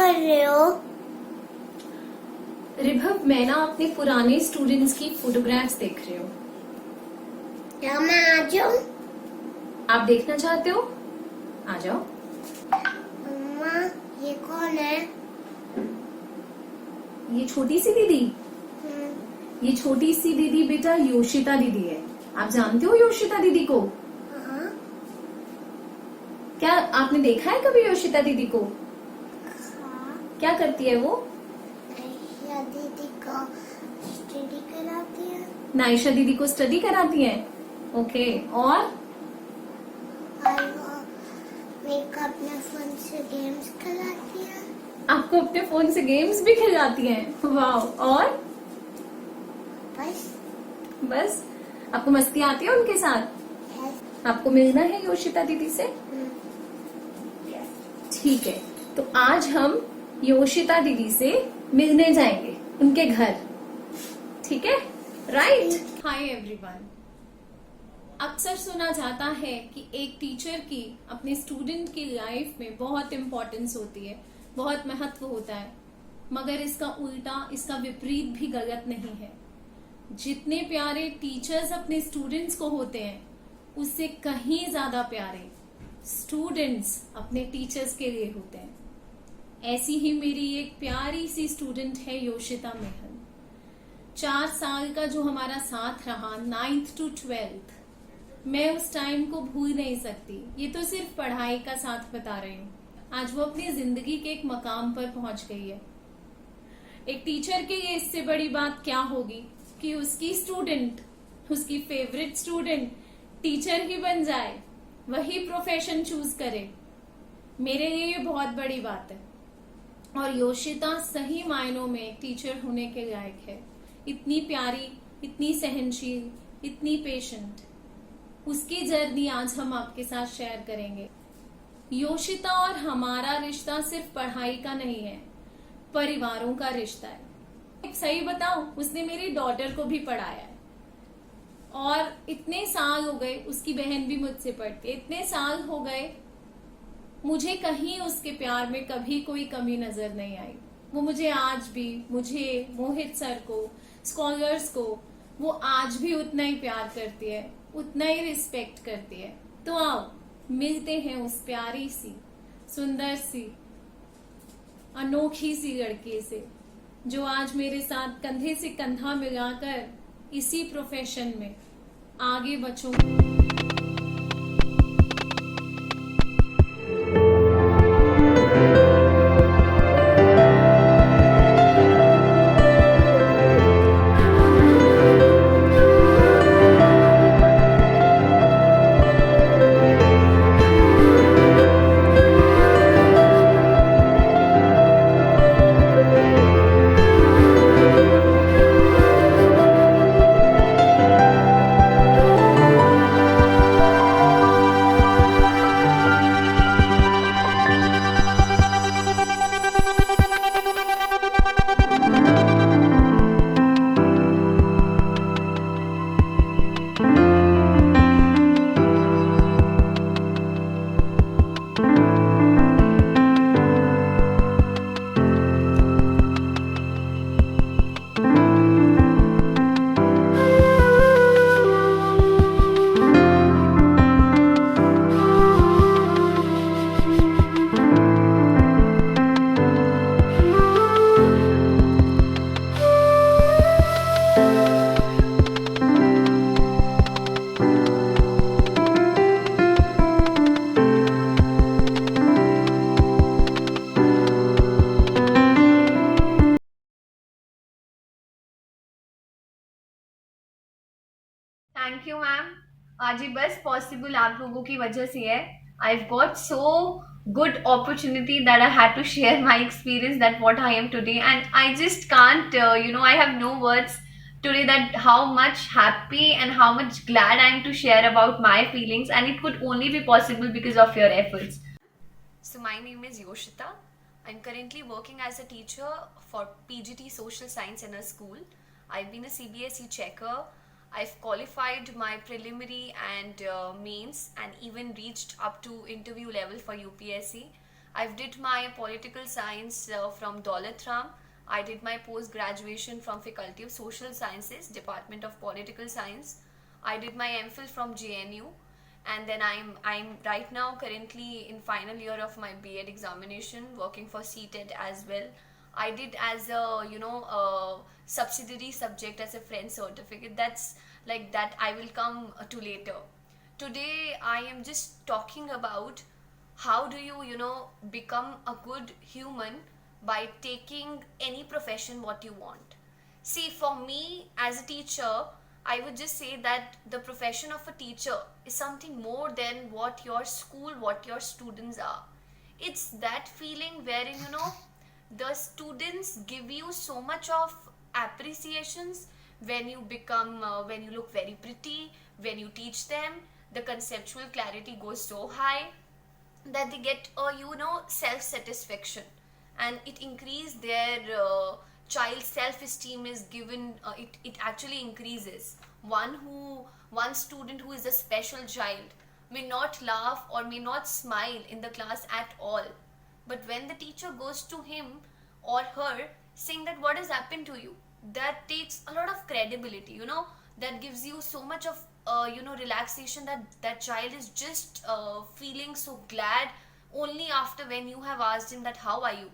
कर रहे हो? रिभव, मैं ना अपने पुराने स्टूडेंट्स की फोटोग्राफ्स देख रही हूँ। क्या मैं आ जाऊँ? आप देखना चाहते हो? आ जाओ। मम्मा, ये कौन है? ये छोटी सी दीदी, हम्म, ये छोटी सी दीदी बेटा योशिता दीदी है। आप जानते हो योशिता दीदी को? हाँ, क्या आपने देखा है कभी योशिता दीदी को? हाँ। क्या करती है वो? आयशा दीदी को स्टडी कराती है नाइशा दीदी को स्टडी कराती हैं। ओके, और और वो मेरे को अपने फोन से गेम्स खिलाती है। आपको अपने फोन से गेम्स भी खिलाती हैं। वाह! और बस बस आपको मस्ती आती है उनके साथ? यस। आपको मिलना है योशिता दीदी से? ठीक है, तो आज हम योशिता दीदी से मिलने जाएंगे उनके घर। ठीक है, राइट? Hi everyone. अक्सर सुना जाता है कि एक टीचर की अपने स्टूडेंट की लाइफ में बहुत इम्पोर्टेंस होती है, बहुत महत्व होता है। मगर इसका उल्टा, इसका विपरीत भी गलत नहीं है। जितने प्यारे टीचर्स अपने स्टूडेंट्स को होते हैं, उससे कहीं ज्यादा प्यारे स्टूडेंट्स अपने टीचर्स के लिए होते हैं। ऐसी ही मेरी एक प्यारी सी स्टूडेंट है योशिता मेहल। 4 साल का जो हमारा साथ रहा, 9th to 12th, मैं उस टाइम को भूल नहीं सकती। ये तो सिर्फ पढ़ाई का साथ बता रही हूँ। आज वो अपनी जिंदगी के एक मकाम पर पहुंच गई है। एक टीचर के लिए इससे बड़ी बात क्या होगी कि उसकी स्टूडेंट, उसकी फेवरेट स्टूडेंट टीचर ही बन जाए, वही प्रोफेशन चूज करे। मेरे लिए ये बहुत बड़ी बात है। और योशिता सही मायनों में टीचर होने के लायक है। इतनी प्यारी, इतनी सहनशील, इतनी पेशेंट। उसकी जर्नी आज हम आपके साथ शेयर करेंगे। योशिता और हमारा रिश्ता सिर्फ पढ़ाई का नहीं है, परिवारों का रिश्ता है। सही बताऊं, उसने मेरी डॉटर को भी पढ़ाया है। और इतने साल हो गए, उसकी बहन भी मुझसे पढ़ती है, इतने साल हो गए, मुझे कहीं उसके प्यार में कभी कोई कमी नजर नहीं आई। वो मुझे आज भी, मुझे, मोहित सर को, स्कॉलर्स को, वो आज भी उतना ही प्यार करती है, उतना ही रिस्पेक्ट करती है। तो आओ मिलते हैं उस प्यारी सी, सुंदर सी, अनोखी सी लड़की से, जो आज मेरे साथ कंधे से कंधा मिलाकर इसी प्रोफेशन में आगे बचूं। Thank you ma'am. आज ये बस पॉसिबल आप लोगों की वजह से है। I've got so good opportunity that I had to share my experience that what I am today, and I just can't I have no words today that how much happy and how much glad I am to share about my feelings, and it could only be possible because of your efforts. So my name is Yoshita. I'm currently working as a teacher for PGT Social Science in a school. I've been a CBSE checker. I've qualified my preliminary and mains, and even reached up to interview level for UPSC. I've did my political science from Daulat Ram. I did my post graduation from Faculty of Social Sciences, Department of Political Science. I did my MPhil from JNU, and then I'm right now currently in final year of my B.Ed examination, working for CTED as well. I did as a a subsidiary subject as a French certificate. That's like that I will come to later. Today I am just talking about how do you become a good human by taking any profession what you want. See, for me as a teacher, I would just say that the profession of a teacher is something more than what your school, what your students are. It's that feeling wherein the students give you so much of appreciations when you become when you look very pretty, when you teach them, the conceptual clarity goes so high that they get a self satisfaction, and it increase their child self esteem is given, it actually increases. One student who is a special child may not laugh or may not smile in the class at all, but when the teacher goes to him or her saying that what has happened to you, that takes a lot of credibility, that gives you so much of relaxation, that that child is just feeling so glad only after when you have asked him that how are you.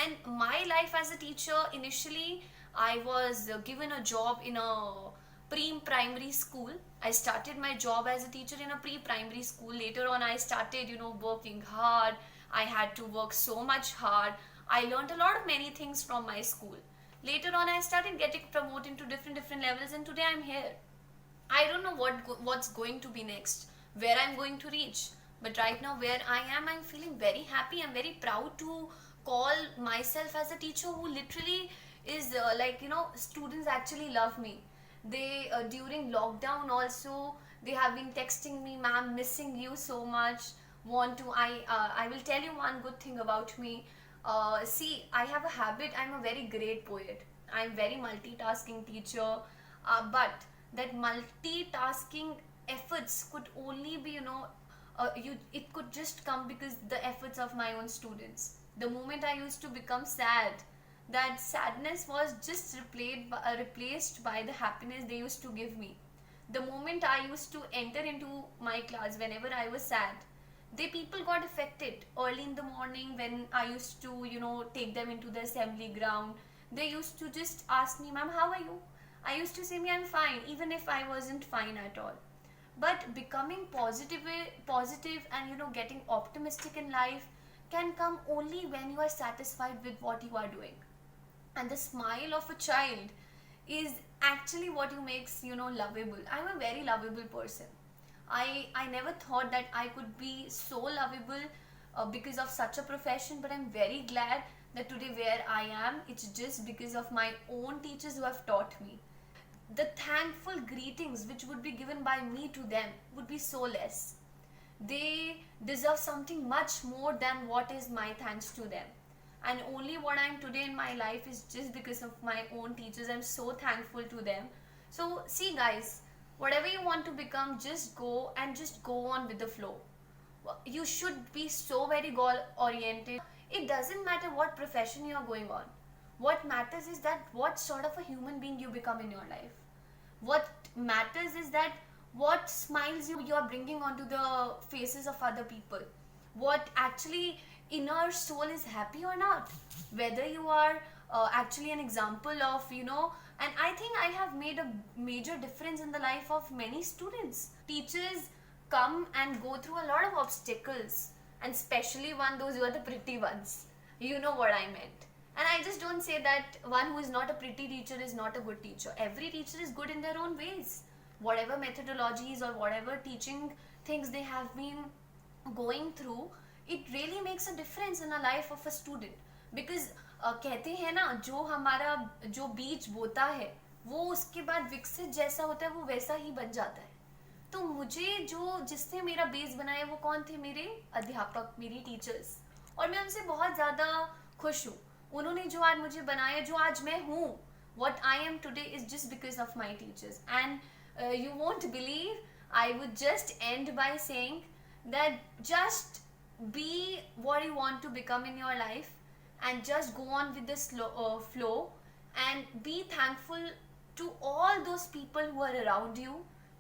And my life as a teacher, initially I was given a job in a pre-primary school. I started my job as a teacher in a pre-primary school. Later on I started working hard. I had to work so much hard. I learned a lot of many things from my school. Later on I started getting promoted to different levels, and today I'm here. I don't know what's going to be next, where I'm going to reach. But right now, where I am, I'm feeling very happy. I'm very proud to call myself as a teacher who literally is students actually love me. They during lockdown also they have been texting me, "Ma'am, missing you so much. Want to?" I will tell you one good thing about me. See, I have a habit. I'm a very great poet. I'm very multitasking teacher, but that multitasking efforts could only be it could just come because the efforts of my own students. The moment I used to become sad, that sadness was just replaced by the happiness they used to give me. The moment I used to enter into my class whenever I was sad, they people got affected early in the morning when I used to take them into the assembly ground. They used to just ask me, "Ma'am, how are you?" I used to say, "Me, I'm fine," even if I wasn't fine at all. But becoming positive and getting optimistic in life can come only when you are satisfied with what you are doing. And the smile of a child is actually what you makes lovable. I'm a very lovable person. I never thought that I could be so lovable because of such a profession, but I'm very glad that today where I am, it's just because of my own teachers who have taught me. The thankful greetings which would be given by me to them would be so less. They deserve something much more than what is my thanks to them. And only what I am today in my life is just because of my own teachers. I'm so thankful to them. So see guys, whatever you want to become, just go on with the flow. You should be so very goal oriented. It doesn't matter what profession you are going on. What matters is that what sort of a human being you become in your life. What matters is that what smiles you are bringing onto the faces of other people. What actually inner soul is happy or not. Whether you are actually an example of and I think I have made a major difference in the life of many students. Teachers come and go through a lot of obstacles, and especially those who are the pretty ones. You know what I meant. And I just don't say that one who is not a pretty teacher is not a good teacher. Every teacher is good in their own ways. Whatever methodologies or whatever teaching things they have been going through, it really makes a difference in the life of a student. Because कहते हैं ना, जो हमारा जो बीज बोता है वो उसके बाद विकसित जैसा होता है वो वैसा ही बन जाता है. तो मुझे जिसने मेरा बेस बनाया वो कौन थे? मेरे अध्यापक, मेरी टीचर्स. और मैं उनसे बहुत ज़्यादा खुश हूँ. उन्होंने जो आज मुझे बनाया, जो आज मैं हूँ, what I am today is just because of my teachers. And you won't believe, I would just end by saying that just be what you want to become in your life, and just go on with the flow, and be thankful to all those people who are around you.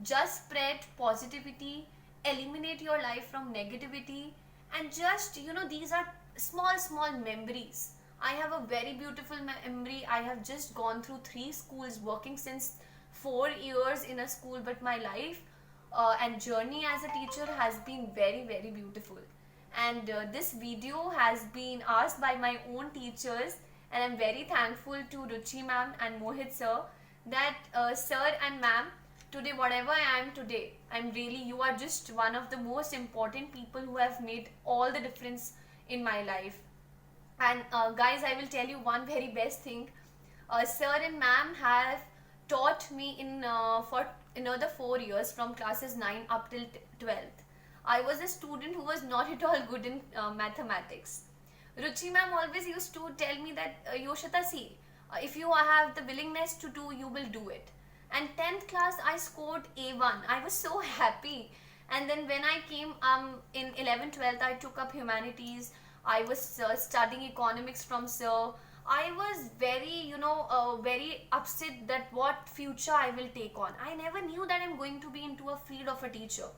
Just spread positivity, eliminate your life from negativity, and just, these are small memories. I have a very beautiful memory. I have just gone through 3 schools, working since 4 years in a school, but my life and journey as a teacher has been very, very beautiful. And this video has been asked by my own teachers, and I'm very thankful to Ruchi ma'am and Mohit sir, that sir and ma'am, today whatever I am today, you are just one of the most important people who have made all the difference in my life. And guys, I will tell you one very best thing. Sir and ma'am have taught me for another 4 years, from classes 9 up till 12th. I was a student who was not at all good in mathematics. Ruchi ma'am always used to tell me that, Yoshita, see, if you have the willingness to do, you will do it. And 10th class, I scored A1. I was so happy. And then when I came in 11th, 12th, I took up humanities. I was studying economics from sir. I was very, very upset that what future I will take on. I never knew that I'm going to be into a field of a teacher.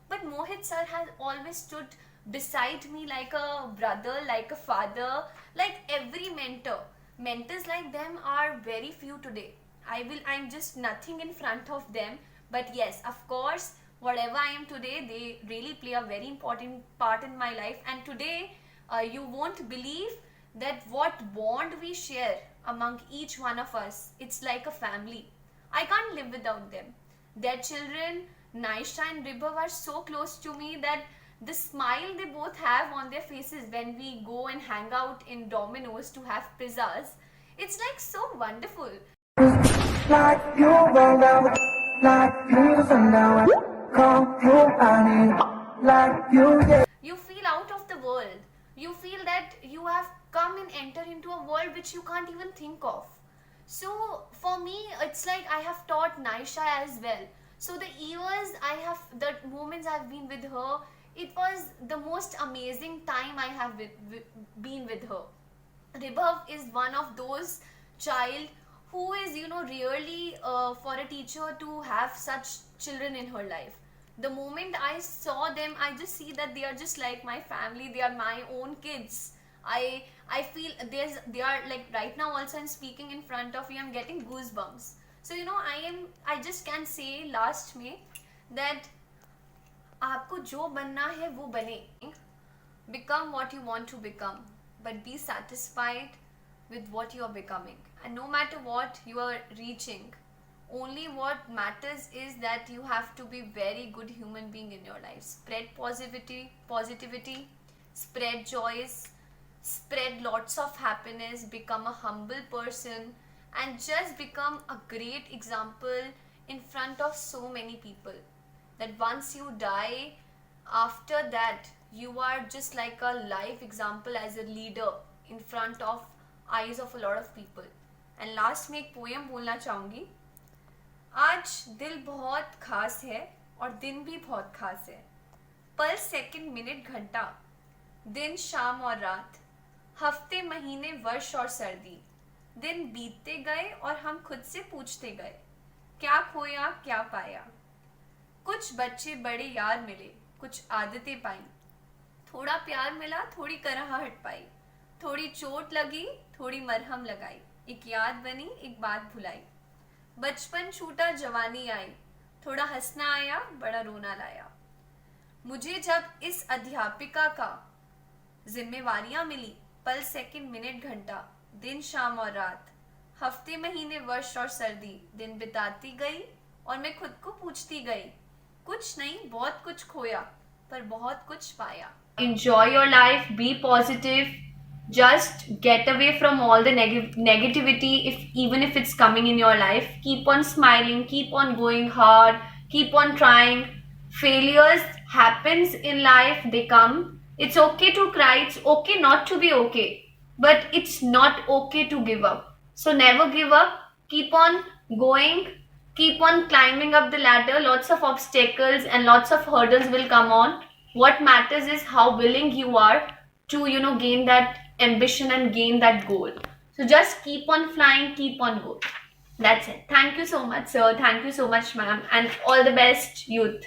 But Mohit sir has always stood beside me like a brother, like a father, like every mentor. Mentors like them are very few today. I'm just nothing in front of them. But yes, of course, whatever I am today, they really play a very important part in my life. And today, you won't believe that what bond we share among each one of us. It's like a family. I can't live without them. Their children, Naisha and Ribhav, are so close to me that the smile they both have on their faces when we go and hang out in Domino's to have pizzas, it's like so wonderful. Like you will never, like you will never come through honey, like you did. You feel out of the world. You feel that you have come and enter into a world which you can't even think of. So for me, it's like I have taught Naisha as well. So the moments I've been with her, it was the most amazing time I have been with her. Ribhav is one of those child who is, really for a teacher to have such children in her life. The moment I saw them, I just see that they are just like my family. They are my own kids. I feel they are like, right now also I'm speaking in front of you, I'm getting goosebumps. So I just can say last में that आपको जो बनना है वो बने. Become what you want to become, but be satisfied with what you are becoming. And no matter what you are reaching, only what matters is that you have to be very good human being in your life. Spread positivity, spread joys, spread lots of happiness, become a humble person, and just become a great example in front of so many people. That once you die, after that, you are just like a life example as a leader in front of eyes of a lot of people. And last में एक poem बोलना चाहूँगी. आज दिल बहुत खास है और दिन भी बहुत खास है. पल, सेकंड, मिनट, घंटा, दिन, शाम और रात, हफ्ते, महीने, वर्ष और सर्दी, दिन बीतते गए और हम खुद से पूछते गए, क्या खोया क्या पाया. कुछ बच्चे बड़े यार मिले, कुछ आदतें पाई, थोड़ा प्यार मिला, थोड़ी कराहट पाई, थोड़ी चोट लगी, थोड़ी मरहम लगाई, एक याद बनी, एक बात भुलाई. बचपन छूटा, जवानी आई, थोड़ा हंसना आया, बड़ा रोना लाया. मुझे जब इस अध्यापिका का जिम्मेवारियां मिली, पल, सेकंड, मिनट, घंटा, दिन, शाम और रात, हफ्ते, महीने, वर्ष और सर्दी, दिन बिताती गई और मैं खुद को पूछती गई, कुछ नहीं बहुत कुछ खोया पर बहुत कुछ पाया. Enjoy your life, be positive, just get away from all the negativity, even if it's coming in your life. Keep on smiling, keep on going hard, keep on trying. Failures happens in life, they come. It's okay to cry, it's okay not to be okay, but it's not okay to give up. So never give up, keep on going, keep on climbing up the ladder. Lots of obstacles and lots of hurdles will come on. What matters is how willing you are to, gain that ambition and gain that goal. So just keep on flying, keep on going. That's it. Thank you so much, sir. Thank you so much, ma'am. And all the best, youth.